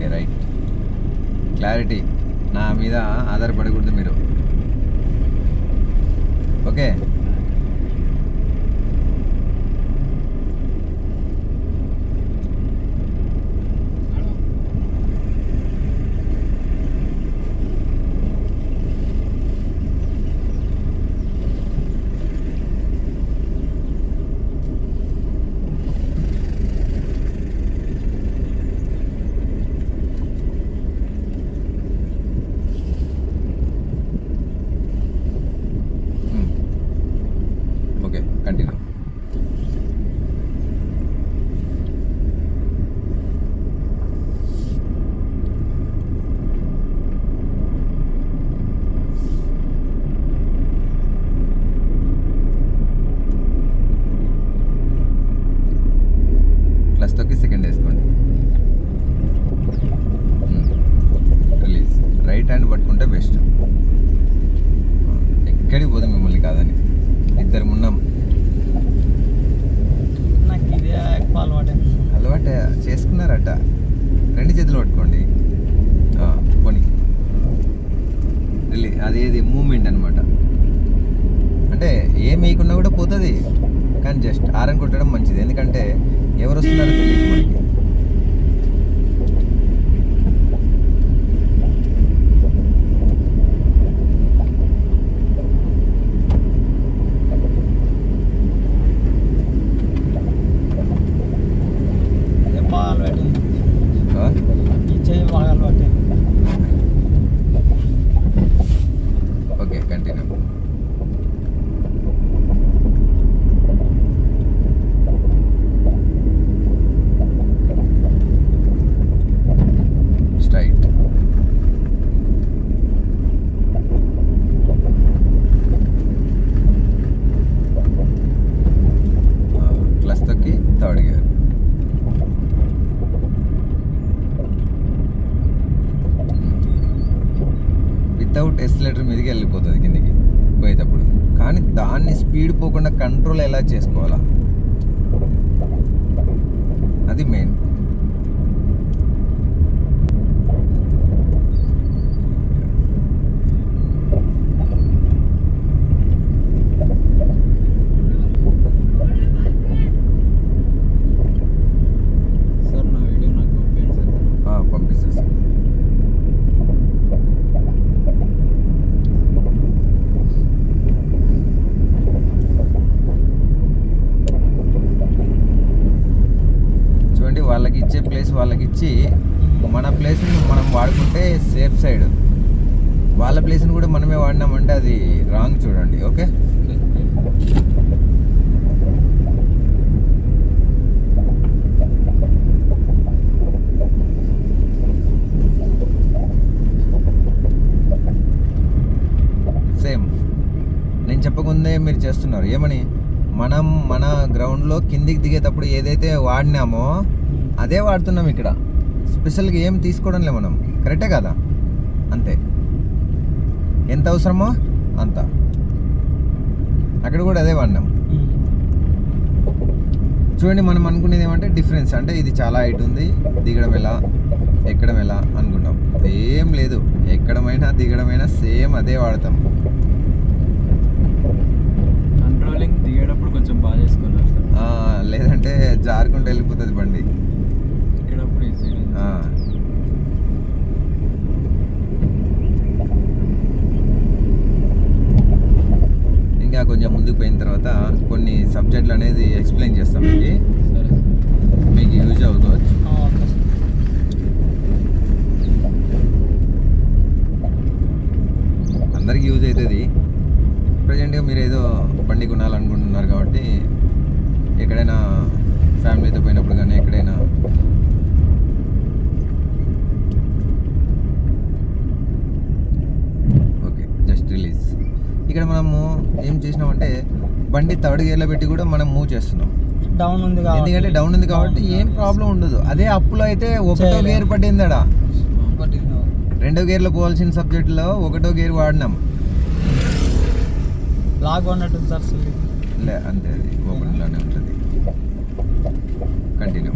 Okay right. Clarity నా మీద ఆధారపడకూడదు మీరు. Okay continue. క్లచ్ తొక్కి సెకండ్ వేసుకోండి. రిలీజ్. రైట్ హ్యాండ్ పట్టుకుంటే బెస్ట్. ఎక్కడికి పోదు మిమ్మల్ని కాదని. ఇద్దరు ఉన్నాం. అలవాటే చేసుకున్నారట. రెండు చేతులు పట్టుకోండి. పోనీ అదేది మూమెంట్ అనమాట. అంటే ఏం వేయకున్నా కూడా పోతుంది, కానీ జస్ట్ ఆరన్ కొట్టడం మంచిది. ఎందుకంటే ఎవరు వస్తున్నారో తెలియదు మనకి. Okay continue. స్ట్రైట్. క్లచ్ తొక్కి థర్డ్ గేర్. వితౌట్ ఎక్సిలరేటర్ మీదకి వెళ్ళిపోతుంది కిందికి పోయేటప్పుడు. కానీ దాన్ని స్పీడ్ పోకుండా కంట్రోల్ ఎలా చేసుకోవాలా, అది మెయిన్. సార్ నా వీడియో నాకు పంపిస్తా సార్. వాళ్ళకి ఇచ్చే ప్లేస్ వాళ్ళకి ఇచ్చి మన ప్లేస్ని మనం వాడుకుంటే సేఫ్ సైడ్. వాళ్ళ ప్లేస్ని కూడా మనమే వాడినామంటే అది రాంగ్. చూడండి. ఓకే సేమ్ నేను చెప్పకుందే మీరు చేస్తున్నారు. ఏమని మనం మన గ్రౌండ్లో కిందికి దిగేటప్పుడు ఏదైతే వాడినామో అదే వాడుతున్నాం. ఇక్కడ స్పెషల్గా ఏం తీసుకోవడం లే మనం. కరెక్టే కదా? అంతే. ఎంత అవసరమో అంత. అక్కడ కూడా అదే వాడినాం. చూడండి, మనం అనుకునేది ఏమంటే డిఫరెన్స్ అంటే ఇది చాలా హైట్ ఉంది, దిగడం ఎలా, ఎక్కడం ఎలా అనుకున్నాం. ఏం లేదు, ఎక్కడమైనా దిగడమైనా సేమ్ అదే వాడతాం. కంట్రోలింగ్ దిగేటప్పుడు కొంచెం బాగా చేసుకున్నారు సార్. లేదంటే జారుకుంటూ వెళ్ళిపోతుంది బండి. ఇక్కడప్పుడు ఈజీగా. ఇంకా కొంచెం ముందుకు పోయిన తర్వాత కొన్ని సబ్జెక్టులు అనేది ఎక్స్ప్లెయిన్ చేస్తాం. మీకు యూజ్ అవుకోవచ్చు. అందరికి యూజ్ అవుతుంది. ప్రజెంట్గా మీరు ఏదో బండి కొనాలనుకుంటున్నారు కాబట్టి ఎక్కడైనా ఫ్యామిలీతో పోయినప్పుడు కానీ ఎక్కడైనా ఓకే జస్ట్ రిలీజ్. ఇక్కడ మనము ఏం చేసినామంటే బండి థర్డ్ గేర్లో పెట్టి కూడా మనం మూవ్ చేస్తున్నాం. డౌన్ ఉంది ఎందుకంటే డౌన్ ఉంది కాబట్టి ఏం ప్రాబ్లం ఉండదు. అదే అప్పులో అయితే ఒకటో గేర్ పట్టిందడా, రెండో గేర్లో పోవాల్సిన సబ్జెక్టులో ఒకటో గేర్ వాడినాం. లాగ్ ఉన్నట్టుంది సార్. లే అంతే, అది ఒకటిలోనే ఉంటుంది. కంటిన్యూ.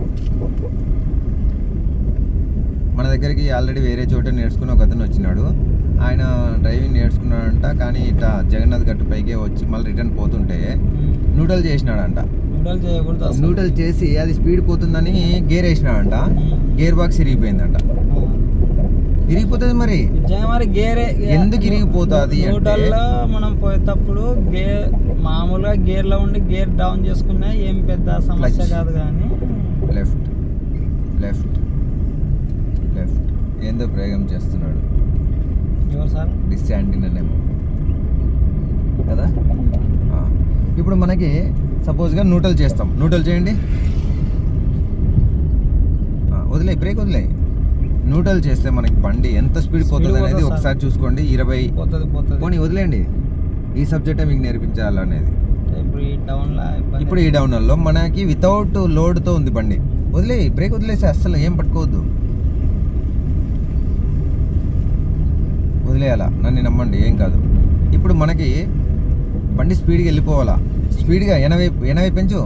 మన దగ్గరికి ఆల్రెడీ వేరే చోట నేర్చుకుని ఒక అతను వచ్చినాడు. ఆయన డ్రైవింగ్ నేర్చుకున్నాడంట, కానీ ఇట్లా జగన్నాథ్ గట్టు పైకే వచ్చి మళ్ళీ రిటర్న్ పోతుంటే న్యూట్రల్ చేసినాడంట. న్యూట్రల్ చేయకూడదు అసలు. న్యూట్రల్ చేసి అది స్పీడ్ పోతుందని గేర్ వేసినాడంట. గేర్ బాక్స్ ఇరిగిపోయిందంట. ఇరిగిపోతుంది మరి నిజంగా మరి గేరే ఎందుకు ఇరిగిపోతుంది అంటే న్యూట్రల్లో మనం పోయేటప్పుడు గేర్ మామూలుగా గేర్లో ఉండి గేర్ డౌన్ చేసుకున్నా ఏం పెద్ద సమస్య Clutch. కాదు, కానీ లెఫ్ట్ లెఫ్ట్ లెఫ్ట్ ఏందో ప్రయోగం చేస్తున్నాడు. ఎవరు సార్? డిస్యాంటినేమో కదా. ఇప్పుడు మనకి సపోజ్గా న్యూట్రల్ చేస్తాం. న్యూట్రల్ చేయండి. వదిలేయి, బ్రేక్ వదిలేయి. న్యూట్రల్ చేస్తే మనకి బండి ఎంత స్పీడ్ పోతుంది అనేది పోతుంది ఒకసారి చూసుకోండి. 20 పోతుంది పోనీ వదిలేండి. ఈ సబ్జెక్టే మీకు నేర్పించాలనేది. ఇప్పుడు ఈ డౌన్లో ఇప్పుడు ఈ డౌన్లో మనకి వితౌట్ లోడ్తో ఉంది బండి. వదిలే, బ్రేక్ వదిలేసి అస్సలు ఏం పట్టుకోవద్దు. వదిలేయాలా, నన్ను నమ్మండి, ఏం కాదు. ఇప్పుడు మనకి బండి స్పీడ్గా వెళ్ళిపోవాలా. స్పీడ్గా 80 పెంచు,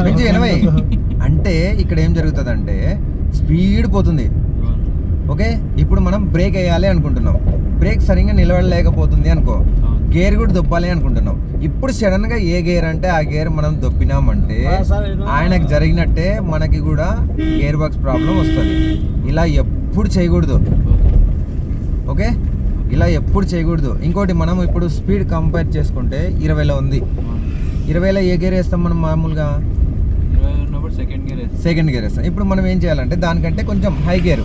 పెంచు 80. అంటే ఇక్కడ ఏం జరుగుతుంది అంటే స్పీడ్ పోతుంది. ఓకే, ఇప్పుడు మనం బ్రేక్ వేయాలి అనుకుంటున్నాం. బ్రేక్ సరిగ్గా నిలబడలేకపోతుంది అనుకో, గేర్ కూడా దొప్పాలి అనుకుంటున్నాం. ఇప్పుడు సడన్గా ఏ గేర్ అంటే ఆ గేర్ మనం దొప్పినామంటే ఆయనకు జరిగినట్టే మనకి కూడా గేర్ బాక్స్ ప్రాబ్లం వస్తుంది. ఇలా ఎప్పుడు చేయకూడదు. ఓకే, ఇలా ఎప్పుడు చేయకూడదు. ఇంకోటి, మనం ఇప్పుడు స్పీడ్ కంపేర్ చేసుకుంటే 20లో ఉంది. 20లో ఏ గేర్ వేస్తాం మనం మామూలుగా? సెకండ్ గేర్ వేస్తాం. ఇప్పుడు మనం ఏం చేయాలంటే దానికంటే కొంచెం హై గేర్,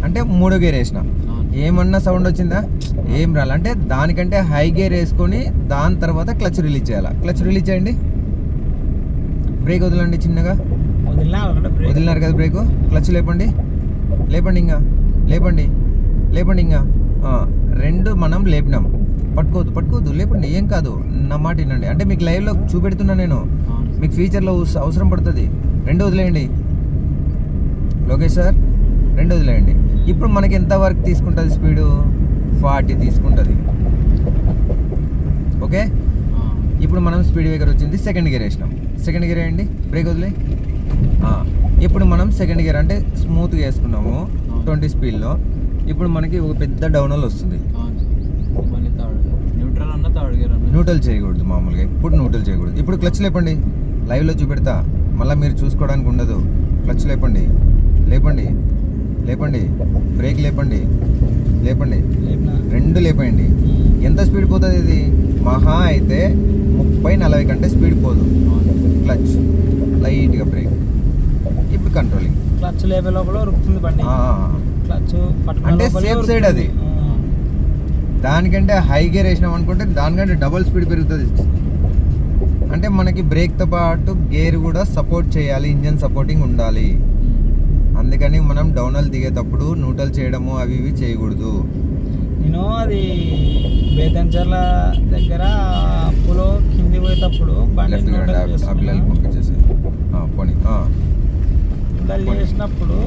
అంటే 3వ గేర్ వేసిన ఏమన్నా సౌండ్ వచ్చిందా? ఏం రాలి. అంటే దానికంటే హై గేర్ వేసుకొని దాని తర్వాత క్లచ్ రిలీజ్ చేయాలి. క్లచ్ రిలీజ్ చేయండి. బ్రేక్ వదలండి చిన్నగా. వదిలినారు కదా బ్రేక్. క్లచ్ లేపండి, లేపండి, ఇంకా లేపండి, లేపండి. ఇంకా 2 మనం లేపినాం. పట్టుకోవద్దు, లేపండి, ఏం కాదు. నా మాట వినండి. అంటే మీకు లైవ్లో చూపెడుతున్నా నేను, మీకు ఫ్యూచర్లో అవసరం పడుతుంది. 2 వదిలేయండి లోకేష్ సార్, 2 వదిలేయండి. ఇప్పుడు మనకి ఎంత వరకు తీసుకుంటుంది స్పీడు? 40 తీసుకుంటుంది. ఓకే, ఇప్పుడు మనం స్పీడ్ బ్రేకర్ వచ్చింది, సెకండ్ గేర్ వేసినాం. సెకండ్ గేర్ వేయండి, బ్రేక్ వదిలే. ఇప్పుడు మనం సెకండ్ గేర్ అంటే స్మూత్గా వేసుకున్నాము 20 స్పీడ్లో. ఇప్పుడు మనకి ఒక పెద్ద డౌనల్ వస్తుంది. న్యూట్రల్ చేయకూడదు మామూలుగా, ఇప్పుడు న్యూట్రల్ చేయకూడదు. ఇప్పుడు క్లచ్ లేపండి, లైవ్లో చూపెడతా, మళ్ళీ మీరు చూసుకోవడానికి ఉండదు. క్లచ్ లేపండి, లేపండి, లేపండి, బ్రేక్ లేపండి, లేపండి, 2 లేపండి. ఎంత స్పీడ్ పోతుంది ఇది? మహా అయితే 30-40 కంటే స్పీడ్ పోదు. క్లచ్ లైట్గా, బ్రేక్. ఇప్పుడు కంట్రోలింగ్. క్లచ్ లేపే లోపల ఉరుకుతుంది బండి. క్లచ్ అంటే సేఫ్ సైడ్ అది. దానికంటే హై గేర్ వేసినాం అనుకుంటే దానికంటే డబుల్ స్పీడ్ పెరుగుతుంది. అంటే మనకి బ్రేక్తో పాటు గేర్ కూడా సపోర్ట్ చేయాలి, ఇంజన్ సపోర్టింగ్ ఉండాలి. అందుకని మనం డౌనల్ దిగేటప్పుడు న్యూట్రల్ చేయడము అవి ఇవి చేయకూడదు. నేను అది బేతంచర్ల దగ్గర అప్పులో కింది పోయేటప్పుడు బండి పిల్లలు పంపించేసి పోనీ చేసినప్పుడు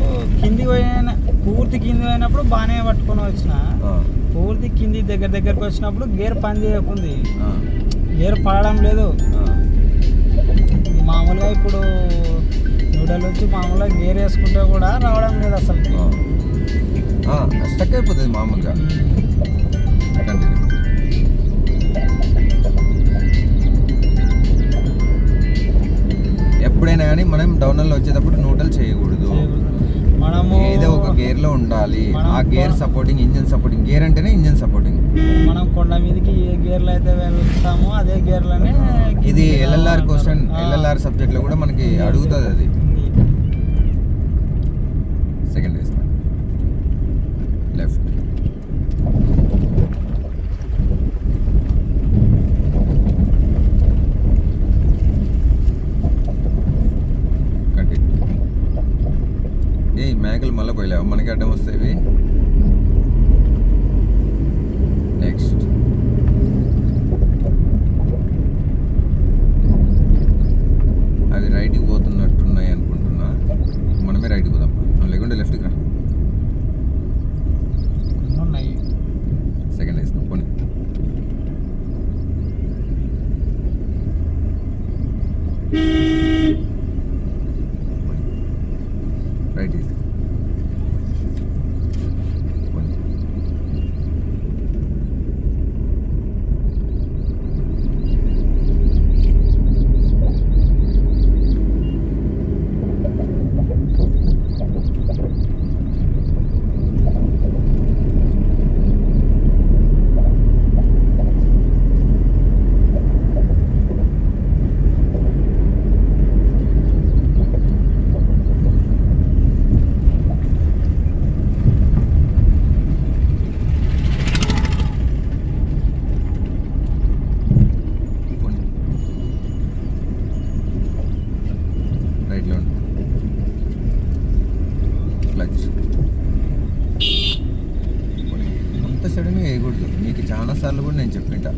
కింది పోయిన పూర్తి కింది పోయినప్పుడు బాగానే పట్టుకొని వచ్చిన, పూర్తి కింది దగ్గరకు వచ్చినప్పుడు గేర్ పని చేయకుంది, గేర్ పడడం లేదు. మామూలుగా ఇప్పుడు న్యూట్రల్ వచ్చి మామూలుగా గేర్ వేసుకుంటే కూడా రావడం లేదు అసలు. స్టక్ అయిపోతుంది మామూలుగా. కంటిన్యూ. ఎప్పుడైనా కానీ మనం డౌనల్లో వచ్చేటప్పుడు న్యూట్రల్ చేయకూడదు. మనము ఏదో ఒక గేర్లో ఉండాలి. ఆ gear supporting, engine supporting. Gear అంటేనే ఇంజన్ సపోర్టింగ్. మనం కొండ మీదకి ఏ గేర్లో అయితే వెళ్తామో అదే గేర్లోనే. ఇది ఎల్ఎల్ఆర్ క్వశ్చన్, ఎల్ఎల్ఆర్ సబ్జెక్ట్లో కూడా మనకి అడుగుతుంది అది. సెకండ్ వేస్తాను, లెఫ్ట్. కంటిన్యూ. ఏ మేకలు మళ్ళీ పోయలేవు, మనకి అడ్డం వస్తాయి. నెక్స్ట్. అవి రైట్కి పోతున్నట్టున్నాయి అనుకుంటున్నా. మనమే రైట్కి పోదాం, లేకుంటే లెఫ్ట్కి రా. సెకండ్ వేస్తాం, పోనీ. రైట్ తీస్తాం. అంత సడన్గా వేయకూడదు. మీకు చాలా సార్లు కూడా నేను చెప్పింటా,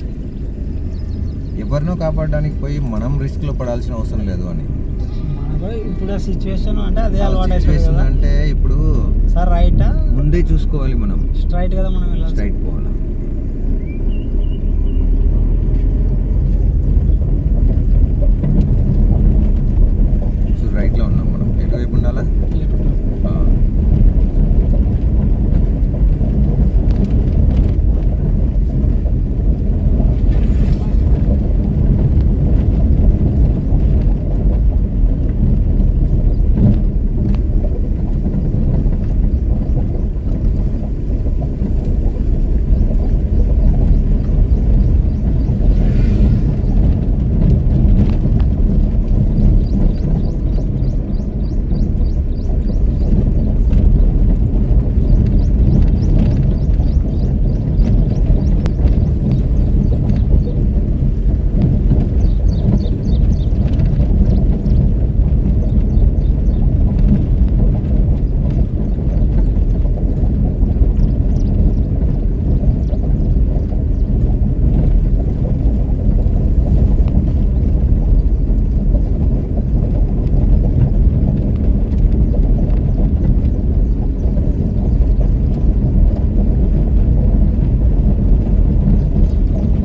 ఎవరినో కాపాడడానికి పోయి మనం రిస్క్లో పడాల్సిన అవసరం లేదు అని. మనకు ఇప్పుడు సిచ్యువేషన్ అంటే అదే అలవాటు అయిపోయింది సిచ్యువేషన్ కదా. అంటే ఇప్పుడు సార్ రైటా ముందే చూసుకోవాలి, మనం స్ట్రైట్ కదా మనం వెళ్ళాలి. స్ట్రైట్ పోవాలా. సో రైట్లో ఉన్నాం మనం, ఎటువైపు ఉండాలా? ఆ.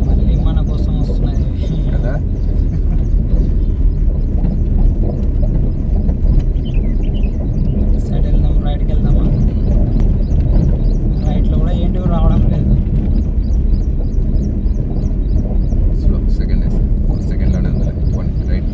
మళ్ళీ మన కోసం వస్తున్నాయి కదా. సైడ్ వెళ్దాం, రైట్కి వెళ్దామా? రైట్లో కూడా ఏంటి రావడం లేదు. స్లో సెకండ్ సెకండ్లోనే ఉంది. రైట్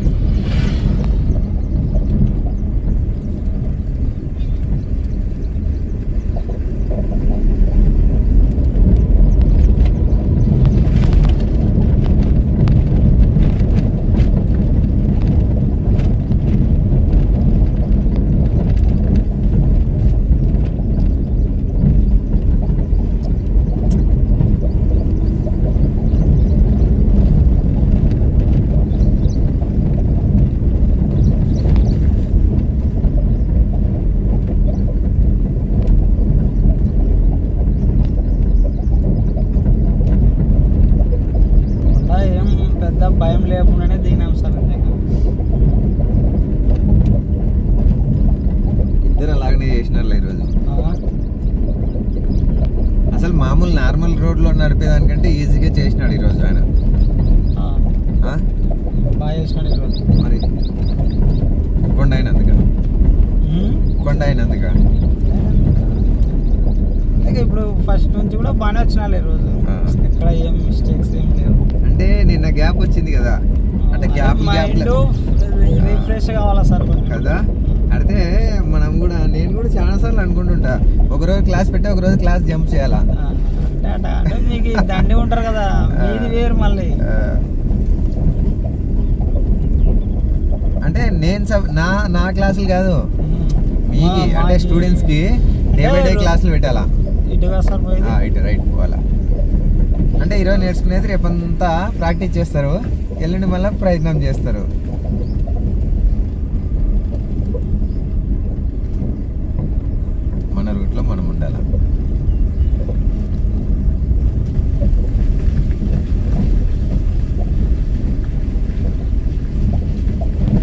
మళ్ళా ఏం పెద్ద భయం లేకుండానే దిగినాం సార్ నిజంగా. ఇద్దరు అలాగనే చేసినారులే ఈరోజు. ఆ, అసలు మామూలు నార్మల్ రోడ్లో నడిపేదానికంటే ఈజీగా చేసినాడు ఈరోజు ఆయన. ఆ, ఆ? బాగా చేసినాడు ఈరోజు. మరి కొండ అయినందుక ఉమ్. కొండ అయినందుక అలాగే ఇప్పుడు ఫస్ట్ నుంచి కూడా బాగానే వచ్చినాలి ఈరోజు. ఆ. ఎక్కడ ఏం మిస్టేక్స్ ఏం లేవు. అంటే నిన్న గ్యాప్ వచ్చింది కదా, అంటే గ్యాప్ మైండ్ రిఫ్రెష్ కావాలా సార్ కొంచెం. కదా. అయితే మనం కూడా, నేను కూడా చాలా సార్లు అనుకుంటుంటా, ఒకరోజు క్లాస్ పెట్టి ఒకరోజు క్లాస్ జంప్ చేయాలా. ఆ, అంటే మీకు ఈ దండి ఉంటారు కదా, మీది వేరు మళ్ళీ. ఆ. అంటే నేను నా క్లాసులు కాదు, మీకు అంటే స్టూడెంట్స్కి డే బై డే క్లాసులు పెట్టాలా. ఇటుగా సార్ పోయేది. ఇటు రైట్ పోవాలా. అంటే ఈరోజు నేర్చుకునేది రేపంతా ప్రాక్టీస్ చేస్తారు, ఎల్లుండి మళ్ళీ ప్రయత్నం చేస్తారు. మన రూట్లో మనం ఉండాలి.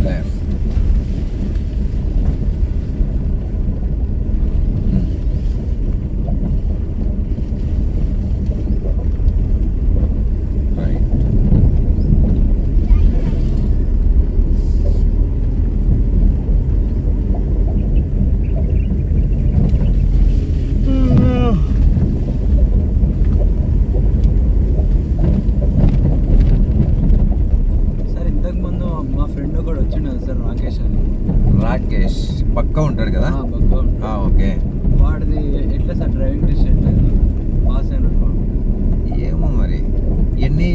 Left. Right. సార్ ఇంతకు ముందు మా ఫ్రెండ్ ఒకడు వచ్చిండు సార్, రాకేష్ అని. రాకేష్ పక్కా ఉంటాడు కదా. బగ్గా ఓకే. వాడిది ఎట్లా సార్ డ్రైవింగ్ టెస్ట్ ఎట్లా పాస్ అయినట్టు? ఏమో మరి ఎన్ని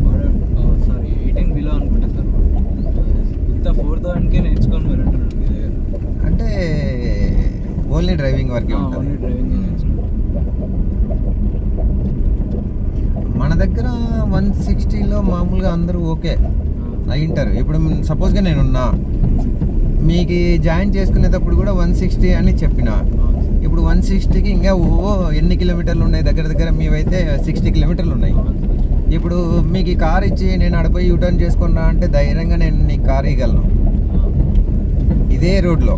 వాడు సారీ 18 బిలో అనుకుంటా సార్. ఇంత 4000కే నేర్చుకొని వెళ్ళంటున్నాడు మీ దగ్గర. అంటే ఓన్లీ డ్రైవింగ్ వరకే ఓన్లీ ఉంటుంది. డ్రైవింగ్ నేర్చుకున్నాడు. మన దగ్గర 160లో మామూలుగా అందరూ ఓకే అయి ఉంటారు. ఇప్పుడు సపోజ్గా నేనున్నా, మీకు జాయిన్ చేసుకునేటప్పుడు కూడా 160 అని చెప్పిన. ఇప్పుడు 160కి ఇంకా ఎన్ని కిలోమీటర్లు ఉన్నాయి? దగ్గర దగ్గర మీవైతే 60 కిలోమీటర్లు ఉన్నాయి. ఇప్పుడు మీకు ఈ కార్ ఇచ్చి నేను అడిపోయి యూటర్న్ చేసుకున్నా అంటే ధైర్యంగా నేను నీ కార్ ఇవ్వగలను. ఇదే రోడ్లో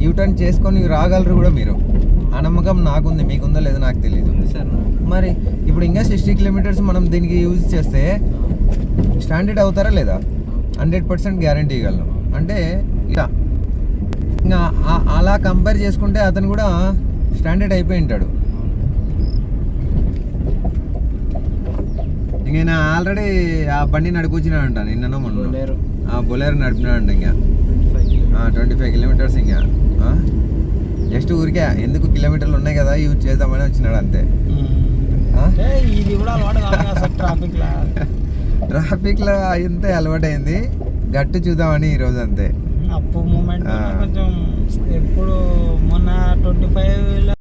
యూటర్న్ చేసుకొని రాగలరు కూడా మీరు. ఆ నమ్మకం నాకుంది, మీకుందో లేదో నాకు తెలియదు. సార్ మరి ఇప్పుడు ఇంకా 60 కిలోమీటర్స్ మనం దీనికి యూజ్ చేస్తే స్టాండర్డ్ అవుతారా లేదా? 100% గ్యారంటీ ఇవ్వగలను. అంటే ఇలా ఇంకా అలా కంపేర్ చేసుకుంటే అతను కూడా స్టాండర్డ్ అయిపోయి ఉంటాడు. ఇంక నేను ఆల్రెడీ ఆ బండి నడిపించినాడంట నిన్ననో మొన్న. ఆ బొలేరో నడిపినాడంట. ఇంకా 25 కిలోమీటర్స్. ఇంకా జస్ట్ ఊరికే ఎందుకు కిలోమీటర్లు ఉన్నాయి కదా యూజ్ చేద్దామని వచ్చినాడు అంతే. అంటే ఇది కూడా అలవాటు కాదు అసలు ట్రాఫిక్లో అంతే అలవాటైంది. గట్టు చూద్దామని ఈరోజు అంతే. అప్పు మూమెంట్ కొంచెం ఎప్పుడు మొన్న 25